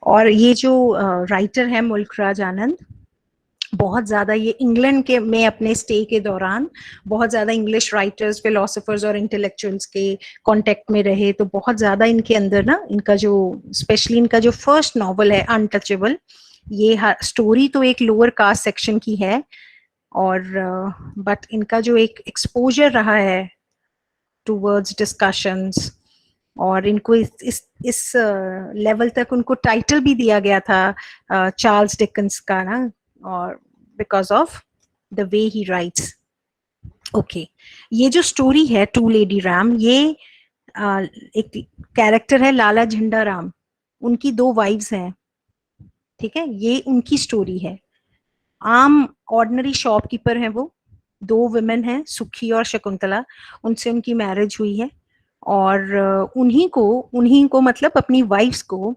और ये जो राइटर है मुल्क राज आनंद, बहुत ज्यादा ये इंग्लैंड के में अपने स्टे के दौरान बहुत ज्यादा इंग्लिश राइटर्स, फिलोसोफर्स और इंटेलेक्चुअल्स के कांटेक्ट में रहे, तो बहुत ज्यादा इनके अंदर ना, इनका जो स्पेशली इनका जो फर्स्ट नॉवल है अनटचेबल, ये स्टोरी तो एक लोअर कास्ट सेक्शन की है, और बट इनका जो एक एक्सपोजर रहा है टूवर्ड्स डिस्कशंस, और इनको इस लेवल तक उनको टाइटल भी दिया गया था चार्ल्स डिकन्स का ना, और because of the way he rights. Okay, ये जो स्टोरी है टू लेडी राम, ये एक कैरेक्टर है लाला झंडा राम, उनकी दो वाइफ्स हैं, ठीक है, ये उनकी स्टोरी है। आम ऑर्डिनरी शॉपकीपर है वो, दो विमेन हैं सुखी और शकुंतला, उनसे उनकी मैरिज हुई है, और उन्हीं को मतलब अपनी वाइफ्स को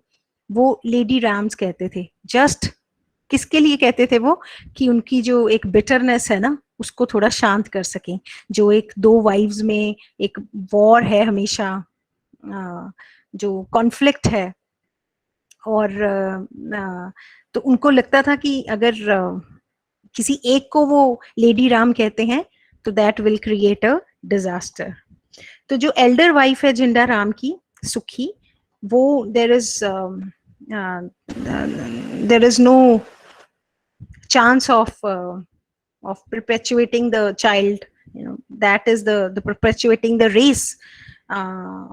वो लेडी रैम्स कहते थे। जस्ट किसके लिए कहते थे वो, कि उनकी जो एक बिटरनेस है ना उसको थोड़ा शांत कर सकें, जो एक दो वाइफ्स में एक वॉर है हमेशा, जो कॉन्फ्लिक्ट है, और तो उनको लगता था कि अगर किसी एक को वो लेडी राम कहते हैं तो that will create a disaster. तो जो एल्डर वाइफ है झंडा राम की, सुखी, वो there is no chance of perpetuating the child, that is the perpetuating the race, uh,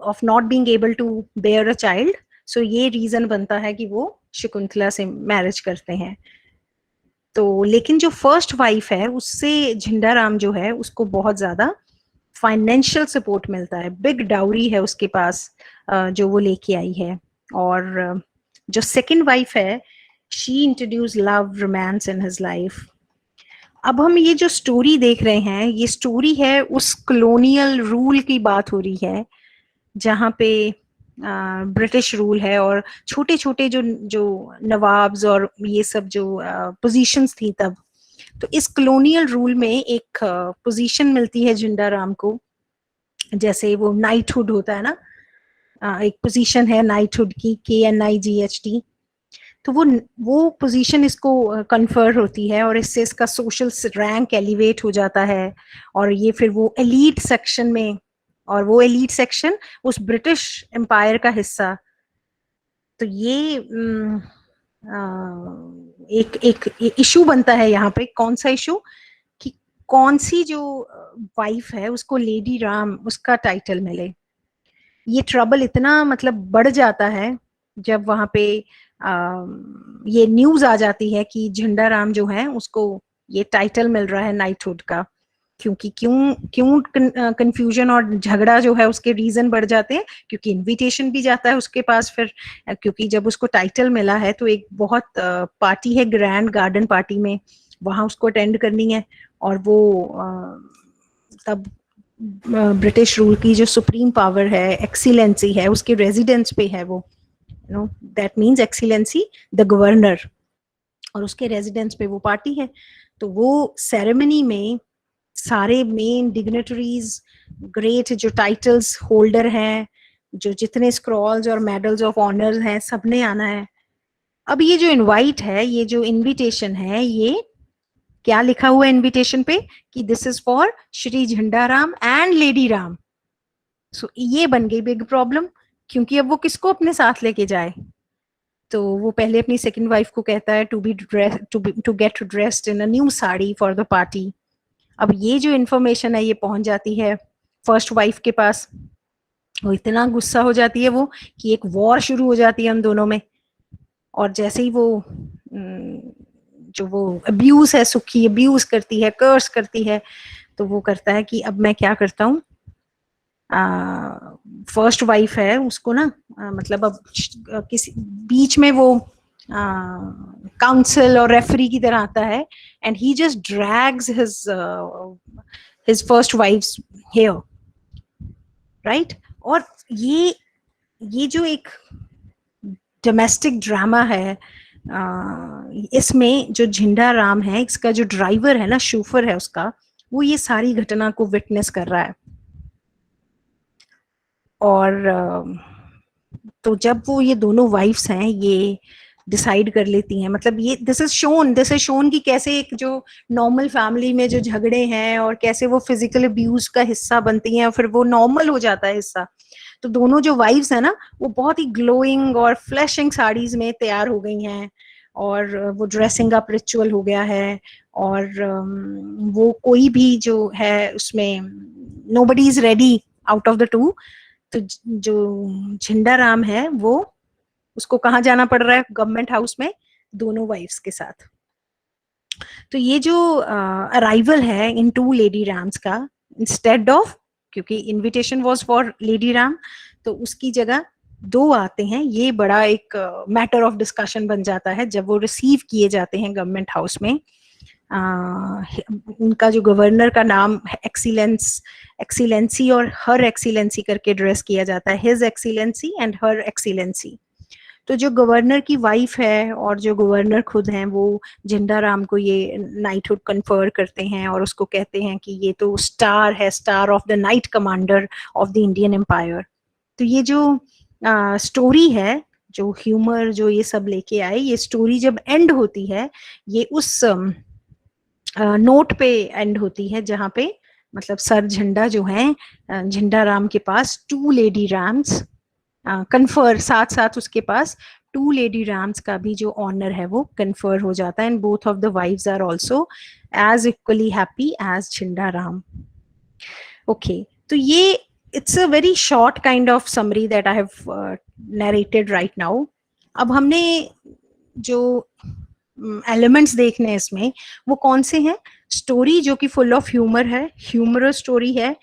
of not being able to bear a child. So ये reason बनता है कि वो शकुंतला से मैरिज करते हैं। तो लेकिन जो फर्स्ट वाइफ है उससे झंडा राम जो है उसको बहुत ज्यादा फाइनेंशियल सपोर्ट मिलता है, बिग डाउरी है उसके पास जो वो लेके आई है। और जो सेकंड वाइफ है, she introduce love romance in his life. अब हम ये जो स्टोरी देख रहे हैं, ये स्टोरी है उस कॉलोनियल रूल की बात हो रही है जहाँ पे ब्रिटिश रूल है, और छोटे छोटे जो जो नवाब्स और ये सब जो पोजीशंस थी तब, तो इस कॉलोनियल रूल में एक पोजीशन मिलती है झंडा राम को, जैसे वो नाइटहुड होता है ना, एक पोजीशन है नाइटहुड की, KNIGHT। तो वो पोजीशन इसको कन्फर होती है, और इससे इसका सोशल रैंक एलिवेट हो जाता है, और ये फिर वो एलीट सेक्शन में, और वो एलीट सेक्शन उस ब्रिटिश एम्पायर का हिस्सा। तो ये एक एक इशू बनता है यहाँ पे। कौन सा इशू, कि कौन सी जो वाइफ है उसको लेडी राम उसका टाइटल मिले। ये ट्रबल इतना मतलब बढ़ जाता है जब वहां पे ये न्यूज आ जाती है कि झंडा राम जो है उसको ये टाइटल मिल रहा है नाइटहुड का। क्योंकि क्यों क्यों कंफ्यूजन और झगड़ा जो है उसके रीजन बढ़ जाते हैं, क्योंकि इनविटेशन भी जाता है उसके पास फिर, क्योंकि जब उसको टाइटल मिला है तो एक बहुत पार्टी है ग्रैंड गार्डन पार्टी में, वहां उसको अटेंड करनी है, और वो तब ब्रिटिश रूल की जो सुप्रीम पावर है, एक्सीलेंसी है, उसके रेजिडेंस पे है वो, that means excellency the governor, और उसके रेजिडेंस पे वो पार्टी है। तो वो सेरेमनी में सारे मेन डिग्नेटरीज, ग्रेट जो टाइटल्स होल्डर हैं, जो जितने स्क्रॉल्स और मेडल्स ऑफ ऑनर्स हैं, सबने आना है। अब ये जो इनवाइट है, ये जो इनविटेशन है, ये क्या लिखा हुआ है इनविटेशन पे, कि दिस इज फॉर श्री झंडा राम एंड लेडी राम। सो ये बन गई बिग प्रॉब्लम, क्योंकि अब वो किसको अपने साथ लेके जाए। तो वो पहले अपनी सेकंड वाइफ को कहता है to get dressed in a new sari for the party. अब ये जो इन्फॉर्मेशन है ये पहुंच जाती है फर्स्ट वाइफ के पास, वो इतना गुस्सा हो जाती है वो, कि एक वॉर शुरू हो जाती है उन दोनों में। और जैसे ही वो जो वो अब्यूज है, सुखी अब्यूज करती है, कर्स करती है, तो वो करता है कि अब मैं क्या करता हूँ, फर्स्ट वाइफ है उसको ना, मतलब अब किसी बीच में वो काउंसिल और रेफरी की तरह आता है, and he just drags his first wife's hair, right. और ये जो एक डोमेस्टिक ड्रामा है, इसमें जो झंडा राम है, इसका जो ड्राइवर है ना, शूफर है उसका, वो ये सारी घटना को विटनेस कर रहा है। और तो जब वो ये दोनों वाइफ्स हैं ये डिसाइड कर लेती हैं, मतलब ये दिस इज शोन कि कैसे एक जो नॉर्मल फैमिली में जो झगड़े हैं और कैसे वो फिजिकल अब्यूज का हिस्सा बनती हैं और फिर वो नॉर्मल हो जाता है हिस्सा। तो दोनों जो वाइफ्स है ना वो बहुत ही ग्लोइंग और फ्लैशिंग साड़ीज में तैयार हो गई हैं और वो ड्रेसिंग अप रिचुअल हो गया है और वो कोई भी जो है उसमें nobody is ready out of the two. तो जो झंडा राम है वो उसको कहाँ जाना पड़ रहा है गवर्नमेंट हाउस में दोनों वाइफ्स के साथ। तो ये जो अराइवल है इन टू लेडी रैम्स का इंस्टेड ऑफ, क्योंकि invitation was for lady RAM तो उसकी जगह दो आते हैं, ये बड़ा एक मैटर ऑफ डिस्कशन बन जाता है जब वो रिसीव किए जाते हैं गवर्नमेंट हाउस में। उनका जो गवर्नर का नाम एक्सीलेंसी और हर एक्सीलेंसी करके ड्रेस किया जाता है, his excellency and her excellency. तो जो गवर्नर की वाइफ है और जो गवर्नर खुद हैं वो झंडा राम को ये नाइटहुड कन्फर करते हैं और उसको कहते हैं कि ये तो स्टार है, star of the knight commander of the Indian empire. तो ये जो स्टोरी है, जो ह्यूमर जो ये सब लेके आए, ये स्टोरी जब एंड होती है ये उस नोट पे एंड होती है जहाँ पे मतलब सर झंडा जो है झंडा राम के पास टू लेडी रैम्स कन्फर, साथ साथ उसके पास टू लेडी रैम्स का भी जो ऑनर है वो कन्फर हो जाता है and both of the wives are also as equally happy as Jhanda Ram. Okay, तो ये it's a very short kind of summary that I have narrated right now. अब हमने जो एलिमेंट्स देखने इसमें वो कौन से हैं? स्टोरी जो कि फुल ऑफ ह्यूमर है, ह्यूमरस स्टोरी है।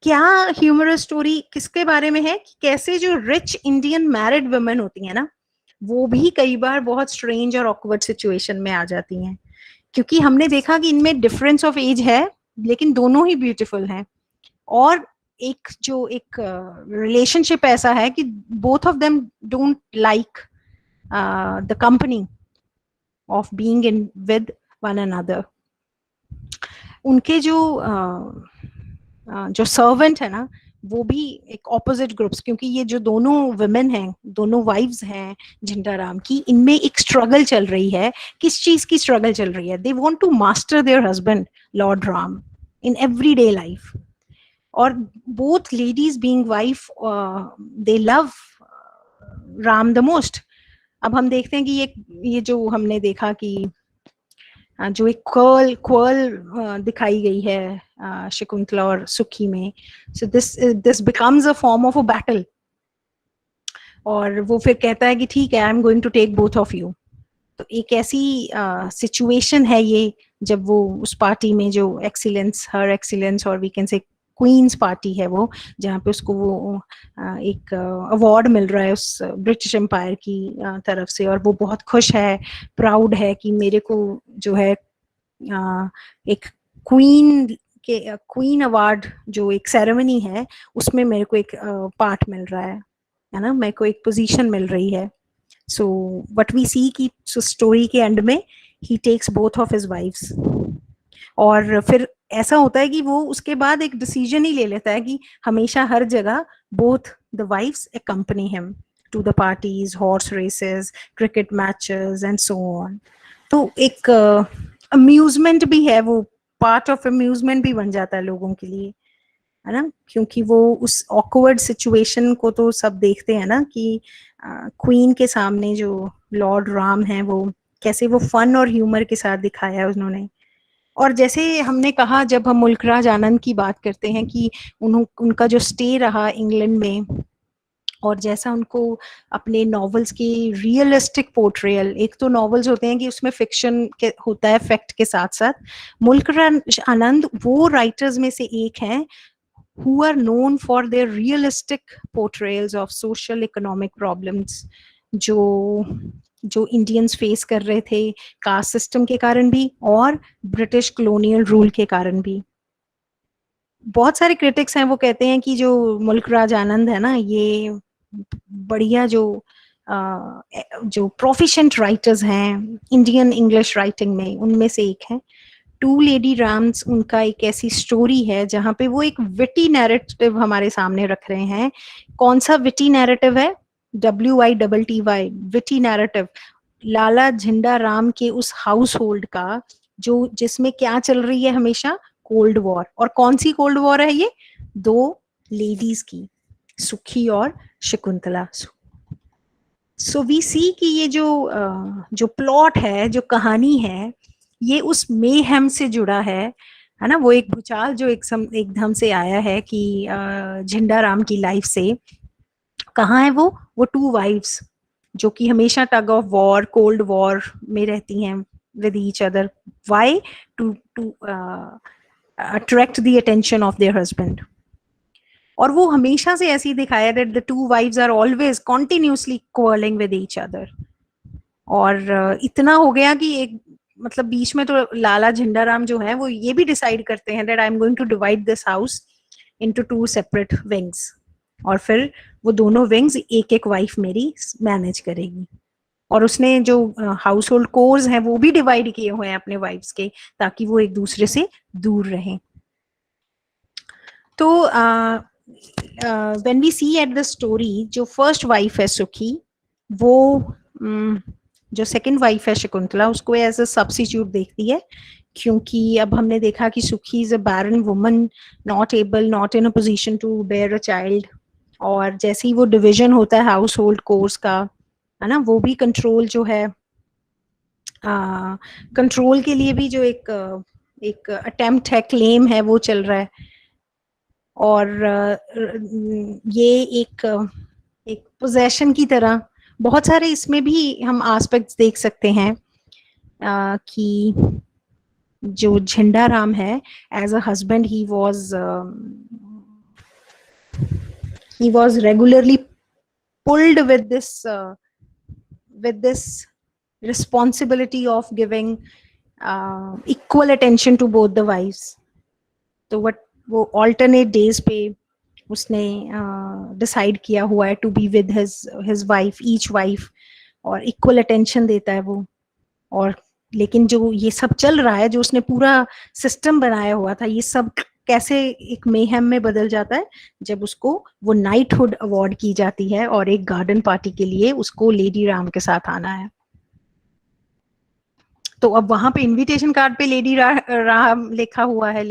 क्या ह्यूमरस स्टोरी किसके बारे में है कि कैसे जो रिच इंडियन मैरिड वुमेन होती हैं ना वो भी कई बार बहुत स्ट्रेंज और ऑकवर्ड सिचुएशन में आ जाती हैं, क्योंकि हमने देखा कि इनमें डिफरेंस ऑफ एज है लेकिन दोनों ही ब्यूटीफुल हैं। और एक रिलेशनशिप ऐसा है कि both of them don't like the company of being in with one another. उनके जो सर्वेंट है ना वो भी एक ऑपोजिट ग्रुप्स, क्योंकि ये जो दोनों वुमेन हैं, दोनों वाइव्स हैं झंडा राम की, इनमें एक स्ट्रगल चल रही है। किस चीज की स्ट्रगल चल रही है? They want to master their husband lord Ram in everyday life. और both ladies being wife they love Ram the most. अब हम देखते हैं कि ये जो हमने देखा कि जो एक क्वर्ल दिखाई गई है शकुंतला और सुखी में, so this becomes a form of a battle. और वो फिर कहता है कि ठीक है, I am going to take both of you. तो एक ऐसी सिचुएशन है ये जब वो उस पार्टी में जो एक्सीलेंस, हर एक्सीलेंस और we can say queen's party है वो, जहाँ पे उसको वो एक अवार्ड मिल रहा है उस ब्रिटिश एम्पायर की तरफ से, और वो बहुत खुश है, प्राउड है कि मेरे को जो है एक क्वीन अवार्ड जो एक सेरेमनी है उसमें मेरे को एक पार्ट मिल रहा है ना, मेरे को एक पोजीशन मिल रही है। सो व्हाट वी सी कि स्टोरी के एंड में ही takes both of his wifes, और फिर ऐसा होता है कि वो उसके बाद एक डिसीजन ही ले लेता है कि हमेशा हर जगह both the wives accompany him to the parties, horse races, cricket matches and so on। तो एक अम्यूजमेंट भी है, वो पार्ट ऑफ अम्यूजमेंट भी बन जाता है लोगों के लिए, है ना, क्योंकि वो उस ऑकवर्ड सिचुएशन को तो सब देखते हैं ना कि क्वीन के सामने जो लॉर्ड राम है वो कैसे वो फन और ह्यूमर के साथ दिखाया है उन्होंने। और जैसे हमने कहा जब हम मुल्क राज आनंद की बात करते हैं कि उनका जो स्टे रहा इंग्लैंड में, और जैसा उनको अपने नॉवेल्स की रियलिस्टिक पोर्ट्रेयल, एक तो नॉवेल्स होते हैं कि उसमें फिक्शन के होता है फैक्ट के साथ साथ, मुल्क राज आनंद वो राइटर्स में से एक हैं who are known for their realistic portrayals of social economic problems जो इंडियंस फेस कर रहे थे कास्ट सिस्टम के कारण भी और ब्रिटिश कॉलोनियल रूल के कारण भी। बहुत सारे क्रिटिक्स हैं वो कहते हैं कि जो मुल्क राज आनंद है ना, ये बढ़िया जो प्रोफिशिएंट राइटर्स हैं इंडियन इंग्लिश राइटिंग में उनमें से एक है। टू लेडी रैम्स उनका एक ऐसी स्टोरी है जहां पे वो एक विटी नैरेटिव हमारे सामने रख रहे हैं। कौन सा विटी नैरेटिव है? WITTY, विटी नैरेटिव, लाला झंडा राम के उस हाउस होल्ड का जो जिसमें क्या चल रही है हमेशा, कोल्ड वॉर। और कौन सी कोल्ड वॉर है ये, दो लेडीज की, सुखी और शकुंतला। सो वी सी कि ये जो प्लॉट है, जो कहानी है, ये उस मेहम से जुड़ा है ना। वो एक भूचाल जो एकदम से आया है कि झंडा राम की लाइफ से। कहाँ है वो टू वाइफ्स जो कि हमेशा tug of war, cold war में रहती हैं with each other. Why? To attract the attention of their husband. और वो हमेशा से ऐसे ही दिखाया that the two wifes are always continuously quarrelling with each other. और इतना हो गया कि एक मतलब बीच में तो लाला झंडाराम जो है वो ये भी डिसाइड करते हैं that I am going to divide this house into two separate wings. और फिर वो दोनों विंग्स एक एक वाइफ मेरी मैनेज करेगी। और उसने जो हाउस होल्ड कोर्स हैं वो भी डिवाइड किए हुए हैं अपने वाइफ्स के, ताकि वो एक दूसरे से दूर रहें। तो when we see at the story, जो फर्स्ट वाइफ है सुखी, वो जो सेकंड वाइफ है शकुंतला, उसको एज अ सब्स्टिट्यूट देखती है। क्योंकि अब हमने देखा कि Sukhi is a barren woman, not able, not in a position to bear a child. और जैसे ही वो डिवीजन होता है हाउस होल्ड कोर्स का, है ना, वो भी कंट्रोल जो है, कंट्रोल के लिए भी जो एक अटेम्प्ट है, क्लेम है, वो चल रहा है। और ये एक पोजेशन की तरह बहुत सारे इसमें भी हम एस्पेक्ट्स देख सकते हैं कि जो झंडा राम है, as a husband he was regularly pulled with this responsibility of giving equal attention to both the wives. तो वो alternate days पे उसने डिसाइड किया हुआ है to be with his wife, each wife, और इक्वल अटेंशन देता है वो। और लेकिन जो ये सब चल रहा है, जो उसने पूरा सिस्टम बनाया हुआ था, ये सब कैसे एक मेहम में बदल जाता है जब उसको वो नाइटहुड अवार्ड की जाती है और एक गार्डन पार्टी के लिए उसको लेडी राम के साथ आना है। तो अब वहां पे इनविटेशन कार्ड पे लेडी राम लिखा हुआ है,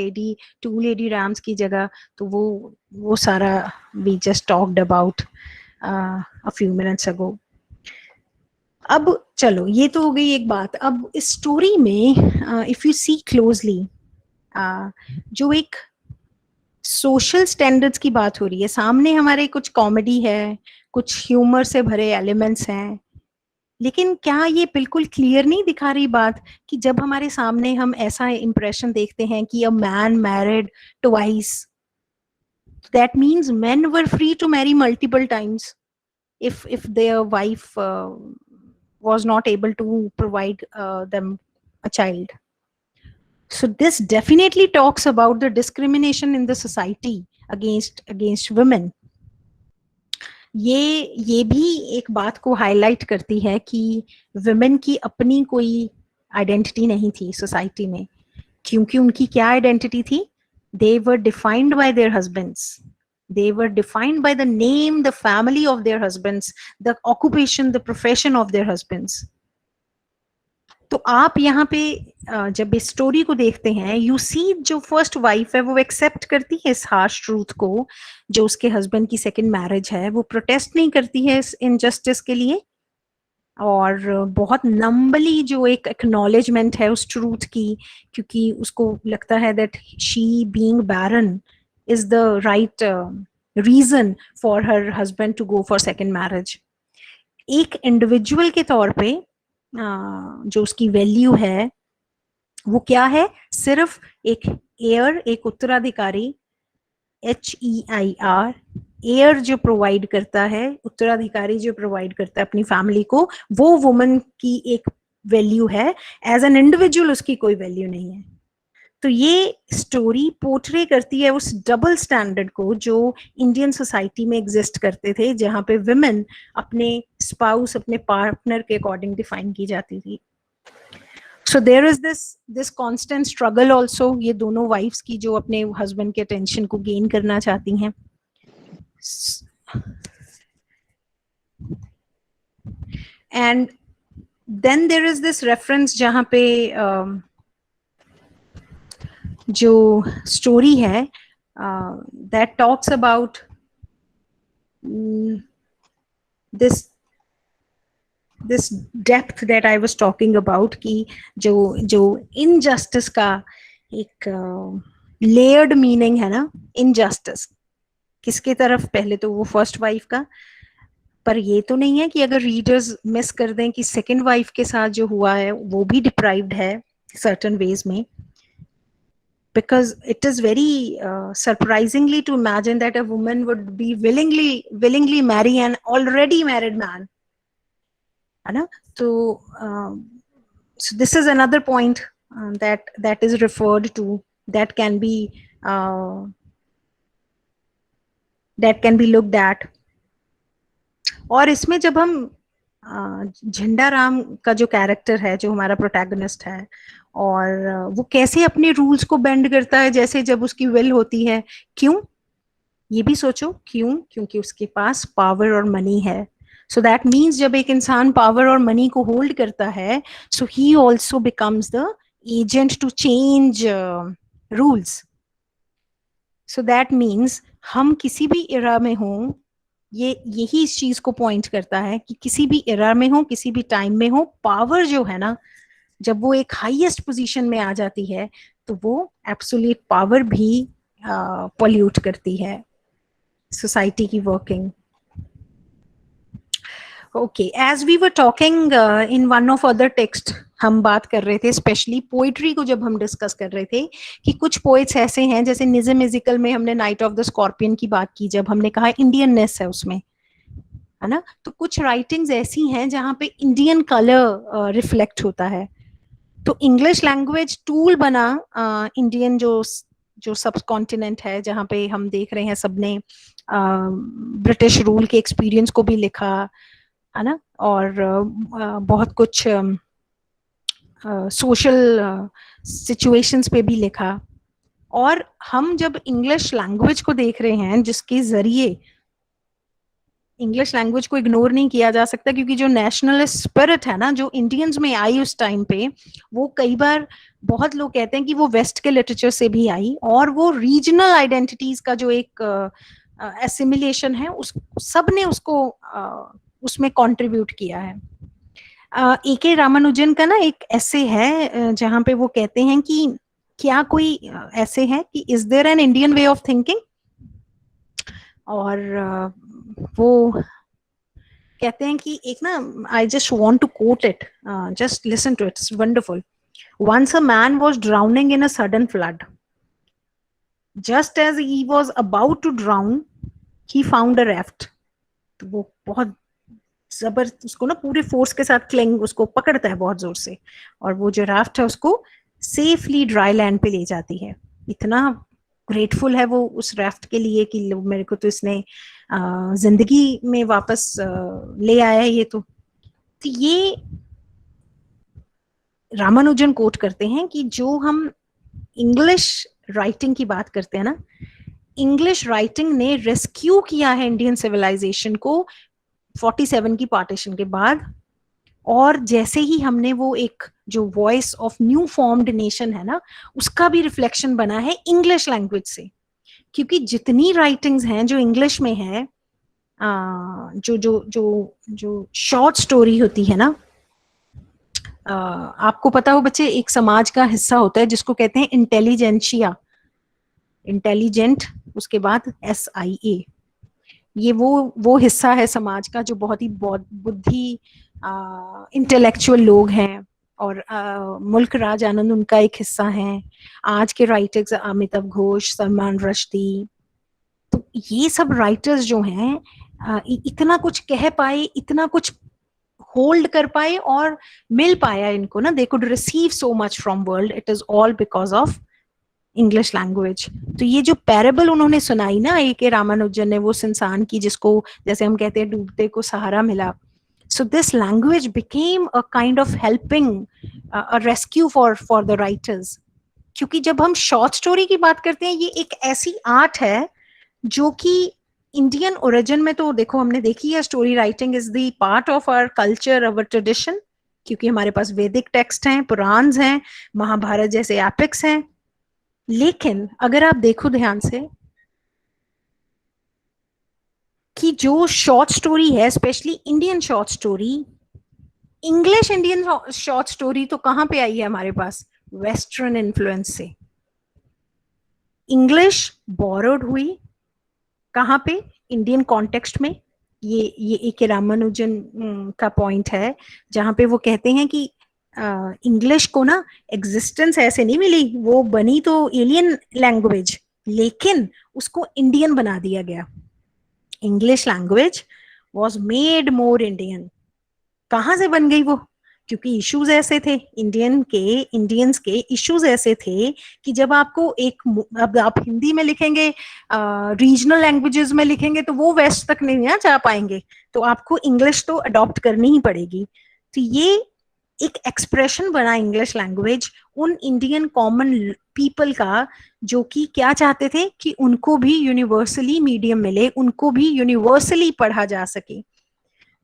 टू लेडी राम्स की जगह। तो वो सारा we just talked about a few minutes ago. अब चलो, ये तो हो गई एक बात। अब इस स्टोरी में इफ यू सी क्लोजली, जो एक सोशल स्टैंडर्ड्स की बात हो रही है, सामने हमारे कुछ कॉमेडी है, कुछ ह्यूमर से भरे एलिमेंट्स हैं, लेकिन क्या ये बिल्कुल क्लियर नहीं दिखा रही बात कि जब हमारे सामने हम ऐसा इंप्रेशन देखते हैं कि a man married twice, that means men were free to marry multiple times if their wife was not able to provide them a child. So this definitely talks about the discrimination in the society against women. ये भी एक बात को highlight करती है कि women की अपनी कोई आइडेंटिटी नहीं थी सोसाइटी में। क्योंकि उनकी क्या आइडेंटिटी थी? They were defined by their husbands, they were defined by the name, the family of their husbands, the occupation, the profession of their husbands. तो आप यहाँ पे जब इस स्टोरी को देखते हैं, यू सी जो फर्स्ट वाइफ है वो एक्सेप्ट करती है इस हार्श ट्रूथ को, जो उसके हस्बैंड की सेकंड मैरिज है। वो प्रोटेस्ट नहीं करती है इस इनजस्टिस के लिए, और बहुत नंबली जो एक एक्नॉलेजमेंट है उस ट्रूथ की, क्योंकि उसको लगता है that she being barren is the right reason for her husband to go for second marriage. एक इंडिविजुअल के तौर पे जो उसकी वैल्यू है वो क्या है? सिर्फ एक एयर, एक उत्तराधिकारी, HEIR, एयर जो प्रोवाइड करता है, उत्तराधिकारी जो प्रोवाइड करता है अपनी फैमिली को, वो वुमन की एक वैल्यू है। एज एन इंडिविजुअल उसकी कोई वैल्यू नहीं है। तो ये स्टोरी पोर्ट्रे करती है उस डबल स्टैंडर्ड को जो इंडियन सोसाइटी में एग्जिस्ट करते थे, जहां पे विमेन अपने स्पाउस, अपने पार्टनर के अकॉर्डिंग डिफाइन की जाती थी। So there is this constant struggle also, ये दोनों वाइफ्स की जो अपने हस्बैंड के अटेंशन को गेन करना चाहती हैं। And then there is this reference जहाँ पे जो स्टोरी है that talks about this this depth that I was talking about, कि जो जो इनजस्टिस का एक लेयर्ड मीनिंग है ना, इनजस्टिस किसके तरफ, पहले तो वो फर्स्ट वाइफ का, पर ये तो नहीं है कि अगर रीडर्स मिस कर दें कि सेकंड वाइफ के साथ जो हुआ है वो भी डिप्राइव्ड है सर्टेन वेज में, because it is very surprisingly to imagine that a woman would be willingly marry an already married man, है ना. तो so this is another point that is referred to, that can be uh, that can be looked at. और इसमें जब हम झंडा राम का जो कैरेक्टर है, जो हमारा प्रोटैगनिस्ट है, और वो कैसे अपने रूल्स को बेंड करता है जैसे जब उसकी विल होती है, क्यों, ये भी सोचो क्यों, क्योंकि उसके पास पावर और मनी है. सो दैट मीन्स जब एक इंसान पावर और मनी को होल्ड करता है, so he also becomes the agent to change rules. So that means हम किसी भी इरा में हों, ये यही इस चीज को पॉइंट करता है कि किसी भी इरा में हो, किसी भी टाइम में हो, पावर जो है ना, जब वो एक हाईएस्ट पोजीशन में आ जाती है तो वो एब्सोल्यूट पावर भी पॉल्यूट करती है सोसाइटी की working. Okay, as we were talking in one of other text, हम बात कर रहे थे स्पेशली पोइट्री को जब हम डिस्कस कर रहे थे कि कुछ पोइट्स ऐसे हैं, जैसे निज़म इज़िकल में हमने नाइट ऑफ द स्कॉर्पियन की बात की, जब हमने कहा इंडियननेस है उसमें, है ना. तो कुछ राइटिंग्स ऐसी हैं जहाँ पे इंडियन कलर रिफ्लेक्ट होता है. तो इंग्लिश लैंग्वेज टूल बना इंडियन जो जो सब कॉन्टिनेंट है, जहाँ पे हम देख रहे हैं सबने ब्रिटिश रूल के एक्सपीरियंस को भी लिखा, है ना, और बहुत कुछ सोशल सिचुएशंस पे भी लिखा. और हम जब इंग्लिश लैंग्वेज को देख रहे हैं, जिसके जरिए इंग्लिश लैंग्वेज को इग्नोर नहीं किया जा सकता, क्योंकि जो नेशनलिस्ट स्पिरिट है ना, जो इंडियंस में आई उस टाइम पे, वो कई बार बहुत लोग कहते हैं कि वो वेस्ट के लिटरेचर से भी आई, और वो रीजनल आइडेंटिटीज का जो एक एसिमिलेशन है, उस सब ने उसको उसमें कंट्रीब्यूट किया है. ए.के. रामानुजन का ना एक ऐसे है जहाँ पे वो कहते हैं कि क्या कोई ऐसे है कि is there an Indian way of thinking, और वो कहते हैं कि एक ना, I just want to quote it, just listen to it, it's wonderful. Once a man was drowning in a sudden flood. Just as he was about to drown, he found a raft. तो वो बहुत जबर, उसको ना पूरे force के साथ cling उसको पकड़ता है बहुत जोर से, और वो जो राफ्ट है उसको सेफली ड्राई लैंड पे ले जाती है. इतना ग्रेटफुल है वो उस राफ्ट के लिए कि मेरे को तो इसने जिंदगी में वापस ले आया है ये. तो ये रामानुजन कोट करते हैं कि जो हम इंग्लिश राइटिंग की बात करते हैं ना, इंग्लिश राइटिंग ने रेस्क्यू किया है इंडियन सिविलाइजेशन को 47 की पार्टीशन के बाद. और जैसे ही हमने वो एक जो voice of new formed nation है ना, उसका भी रिफ्लेक्शन बना है इंग्लिश लैंग्वेज से. क्योंकि जितनी राइटिंग्स हैं जो इंग्लिश में है, जो जो जो जो शॉर्ट स्टोरी होती है ना, आपको पता हो बच्चे, एक समाज का हिस्सा होता है जिसको कहते हैं इंटेलिजेंशिया, इंटेलिजेंट उसके बाद SIA. ये वो हिस्सा है समाज का जो बहुत ही बुद्धि इंटेलेक्चुअल लोग हैं, और मुल्क राज आनंद उनका एक हिस्सा है. आज के राइटर्स अमिताभ घोष, सलमान रश्दी, तो ये सब राइटर्स जो हैं इतना कुछ कह पाए, इतना कुछ होल्ड कर पाए, और मिल पाया इनको ना, they could receive so much from world. It is all because of English language. तो ये जो पैरेबल उन्होंने सुनाई ना A.K. रामानुजन ने, वो इंसान की जिसको जैसे हम कहते हैं डूबते को सहारा मिला. So this language became a kind of helping, a rescue for the writers. क्योंकि जब हम शॉर्ट स्टोरी की बात करते हैं, ये एक ऐसी आर्ट है जो कि इंडियन ओरिजिन में तो देखो हमने देखी है, story writing is the part of our culture, our tradition, क्योंकि हमारे पास वैदिक टेक्स्ट हैं, पुराण्स हैं, महाभारत जैसे एपिक्स हैं। लेकिन अगर आप देखो ध्यान से कि जो शॉर्ट स्टोरी है, specially Indian short story, English Indian short story तो कहां पे आई है हमारे पास? वेस्टर्न इन्फ्लुएंस से। इंग्लिश बोरोड हुई कहां पे? इंडियन कॉन्टेक्स्ट में। ये ए के रामानुजन का पॉइंट है, जहां पे वो कहते हैं कि इंग्लिश को ना एग्जिस्टेंस ऐसे नहीं मिली, वो बनी तो एलियन लैंग्वेज, लेकिन उसको इंडियन बना दिया गया। English language was made more Indian. कहां से बन गई वो? क्योंकि इश्यूज ऐसे थे, इंडियंस के इश्यूज ऐसे थे कि जब आपको अब आप हिंदी में लिखेंगे, रीजनल लैंग्वेजेस में लिखेंगे, तो वो वेस्ट तक नहीं ना जा पाएंगे, तो आपको इंग्लिश तो अडॉप्ट करनी ही पड़ेगी। तो ये एक एक्सप्रेशन बना इंग्लिश लैंग्वेज उन इंडियन कॉमन पीपल का, जो कि क्या चाहते थे कि उनको भी यूनिवर्सली मीडियम मिले, उनको भी यूनिवर्सली पढ़ा जा सके।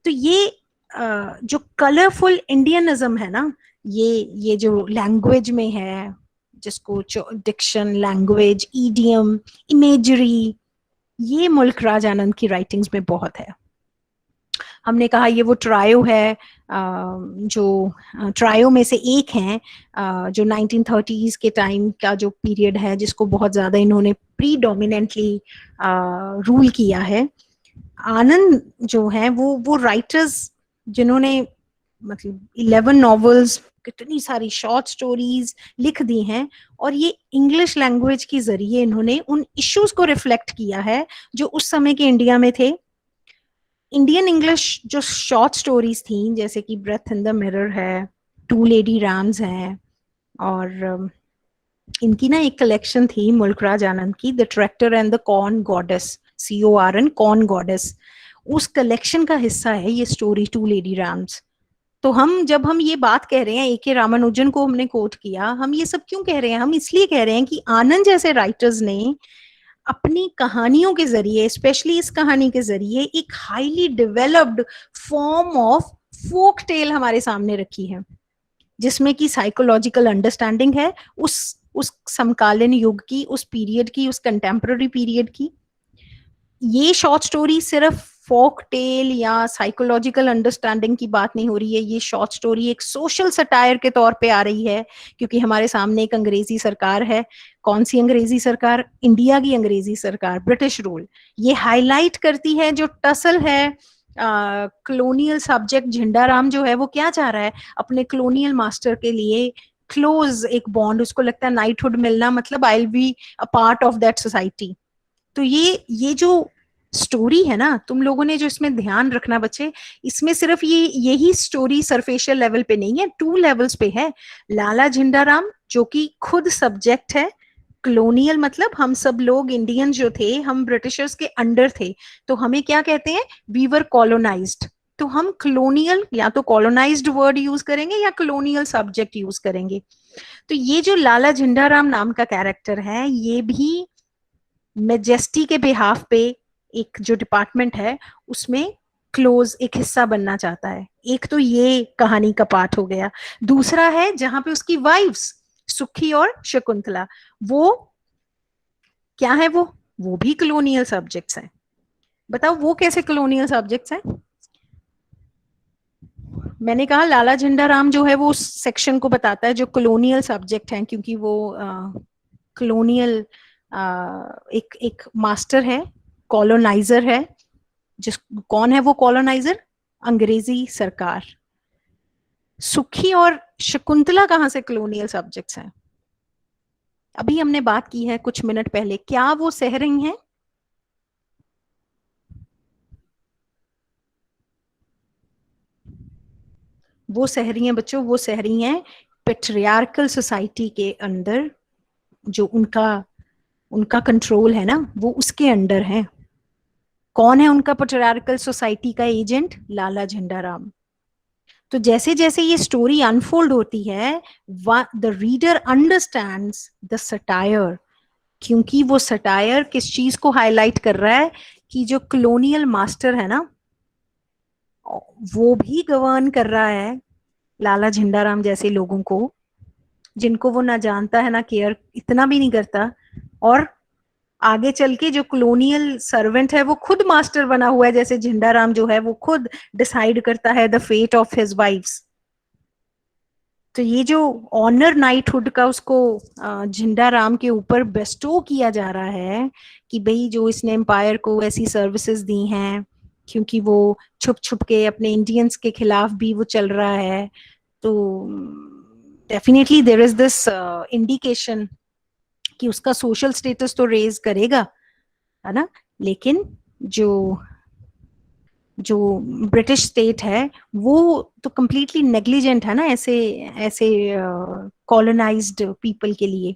तो ये जो कलरफुल इंडियनिज्म है ना, ये जो लैंग्वेज में है, जिसको डिक्शन, लैंग्वेज, ईडियम, इमेजरी, ये मुल्क राज आनंद की राइटिंग्स में बहुत है। हमने कहा ये वो ट्रायो है, जो ट्रायो में से एक है, जो 1930s के टाइम का जो पीरियड है, जिसको बहुत ज्यादा इन्होंने प्रीडोमिनेंटली रूल किया है। आनंद जो है वो राइटर्स जिन्होंने मतलब 11 नॉवेल्स, कितनी सारी शॉर्ट स्टोरीज लिख दी हैं, और ये इंग्लिश लैंग्वेज के जरिए इन्होंने उन इश्यूज को रिफ्लेक्ट किया है जो उस समय के इंडिया में थे। इंडियन इंग्लिश जो शॉर्ट स्टोरीज थी, जैसे कि ब्रेथ इन द मिरर है, टू लेडी रैम्स है, और इनकी ना एक कलेक्शन थी मुल्क राज आनंद की, the tractor and the corn goddess, CORN, corn goddess. उस कलेक्शन का हिस्सा है ये स्टोरी टू लेडी रैम्स। तो जब हम ये बात कह रहे हैं, ए के रामानुजन को हमने कोट किया, हम ये सब क्यों कह रहे हैं? हम इसलिए कह रहे हैं कि आनंद जैसे राइटर्स ने अपनी कहानियों के जरिए, स्पेशली इस कहानी के जरिए, एक highly developed form of folk tale हमारे सामने रखी है, जिसमें कि साइकोलॉजिकल अंडरस्टैंडिंग है उस समकालीन युग की, उस पीरियड की, उस कंटेम्पररी पीरियड की। ये शॉर्ट स्टोरी सिर्फ फोक टेल या साइकोलॉजिकल अंडरस्टैंडिंग की बात नहीं हो रही है, ये शॉर्ट स्टोरी एक सोशल सटायर के तौर पे आ रही है, क्योंकि हमारे सामने एक अंग्रेजी सरकार है। कौन सी अंग्रेजी सरकार? इंडिया की अंग्रेजी सरकार, ब्रिटिश रूल। ये हाईलाइट करती है जो टसल है, कॉलोनियल सब्जेक्ट झंडाराम जो है वो क्या चाह रहा है? अपने कॉलोनियल मास्टर के लिए क्लोज एक बॉन्ड, उसको लगता है नाइटहुड मिलना मतलब I will be a part of that society. तो ये जो स्टोरी है ना, तुम लोगों ने जो इसमें ध्यान रखना बच्चे, इसमें सिर्फ यही स्टोरी सरफेशियल लेवल पे नहीं है, 2 लेवल्स पे है। लाला झंडाराम जो कि खुद सब्जेक्ट है, कॉलोनियल मतलब हम सब लोग इंडियन जो थे, हम ब्रिटिशर्स के अंडर थे, तो हमें क्या कहते हैं? We were colonised. तो हम कॉलोनियल या तो कॉलोनाइज्ड वर्ड यूज करेंगे या कॉलोनियल सब्जेक्ट यूज करेंगे। तो ये जो लाला झंडाराम नाम का कैरेक्टर है, ये भी मेजेस्टी के बिहाफ पे एक जो डिपार्टमेंट है उसमें क्लोज एक हिस्सा बनना चाहता है। एक तो ये कहानी का पार्ट हो गया। दूसरा है जहां पे उसकी वाइफ्स सुखी और शकुंतला, वो क्या है? वो भी कॉलोनियल सब्जेक्ट्स हैं। बताओ वो कैसे कॉलोनियल सब्जेक्ट्स हैं? मैंने कहा लाला झंडाराम जो है वो उस सेक्शन को बताता है जो कॉलोनियल सब्जेक्ट हैं, क्योंकि वो कॉलोनियल एक मास्टर है, कॉलोनाइजर है। कौन है वो कॉलोनाइजर? अंग्रेजी सरकार। सुखी और शकुंतला कहां से कॉलोनियल सब्जेक्ट्स हैं? अभी हमने बात की है कुछ मिनट पहले, क्या वो सह रही हैं? वो सह रही हैं बच्चों, वो सह रही हैं पेट्रियार्कल सोसाइटी के अंदर, जो उनका उनका कंट्रोल है ना, वो उसके अंडर है। कौन है उनका पेट्रियार्कल सोसाइटी का एजेंट? लाला झंडाराम। तो जैसे जैसे ये स्टोरी अनफोल्ड होती है, the reader understands the satire, क्योंकि वो सटायर किस चीज को हाईलाइट कर रहा है कि जो कॉलोनियल मास्टर है ना, वो भी गवर्न कर रहा है लाला झंडाराम जैसे लोगों को, जिनको वो ना जानता है ना केयर इतना भी नहीं करता। और आगे चल के जो कॉलोनियल सर्वेंट है वो खुद मास्टर बना हुआ है, जैसे झंडाराम जो है वो खुद डिसाइड करता है the fate of his wives. तो ये जो ऑनर नाइटहुड का उसको झंडाराम के ऊपर बेस्टो किया जा रहा है कि भाई जो इसने एम्पायर को ऐसी सर्विसेज दी हैं, क्योंकि वो छुप छुप के अपने इंडियंस के खिलाफ भी वो चल रहा है, तो definitely there is this indication कि उसका सोशल स्टेटस तो रेज करेगा, है ना। लेकिन जो जो ब्रिटिश स्टेट है वो तो कंप्लीटली नेग्लिजेंट है ना ऐसे ऐसे कॉलोनाइज्ड पीपल के लिए।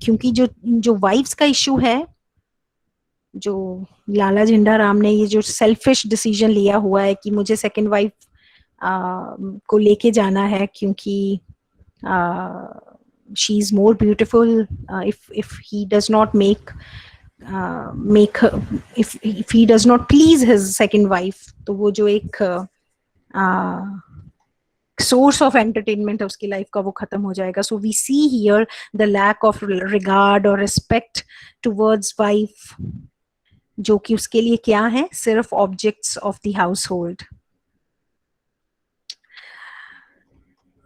क्योंकि जो जो वाइफ्स का इशू है, जो लाला झंडाराम ने ये जो सेल्फिश डिसीजन लिया हुआ है कि मुझे सेकंड वाइफ को लेके जाना है, क्योंकि she is more beautiful, if he does not make her, if he does not please his second wife, तो वो जो एक सोर्स ऑफ एंटरटेनमेंट है उसकी लाइफ का वो खत्म हो जाएगा। So we see here the lack of regard और रिस्पेक्ट टुवर्ड्स वाइफ, जो कि उसके लिए क्या है, सिर्फ objects of the household.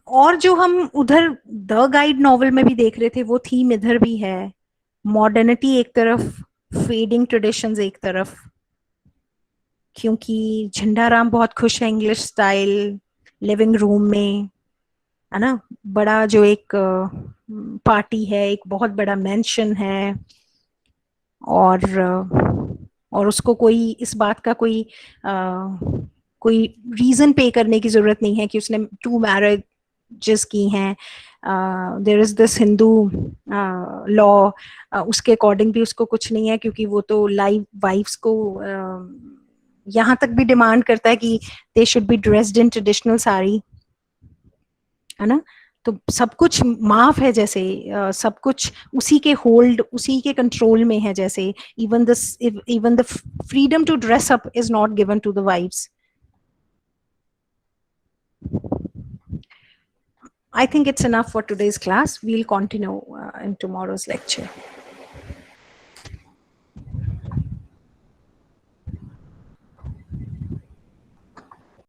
और जो हम उधर द गाइड नॉवल में भी देख रहे थे वो थीम इधर भी है, मॉडर्निटी एक तरफ, फेडिंग ट्रेडिशंस एक तरफ। क्योंकि झंडाराम बहुत खुश है इंग्लिश स्टाइल लिविंग रूम में, है ना, बड़ा जो एक पार्टी है, एक बहुत बड़ा मेंशन है, और उसको कोई इस बात का कोई रीजन पे करने की जरूरत नहीं है कि उसने 2 मैरिजेस की हैं। There is this Hindu law, उसके अकॉर्डिंग भी उसको कुछ नहीं है, क्योंकि वो तो लाइव वाइफ्स को यहाँ तक भी डिमांड करता है कि they should be dressed in traditional sari, है ना। तो सब कुछ माफ है, जैसे सब कुछ उसी के होल्ड, उसी के कंट्रोल में है, जैसे even the freedom to dress up is not given to the wives. I think it's enough for today's class. We'll continue in tomorrow's lecture.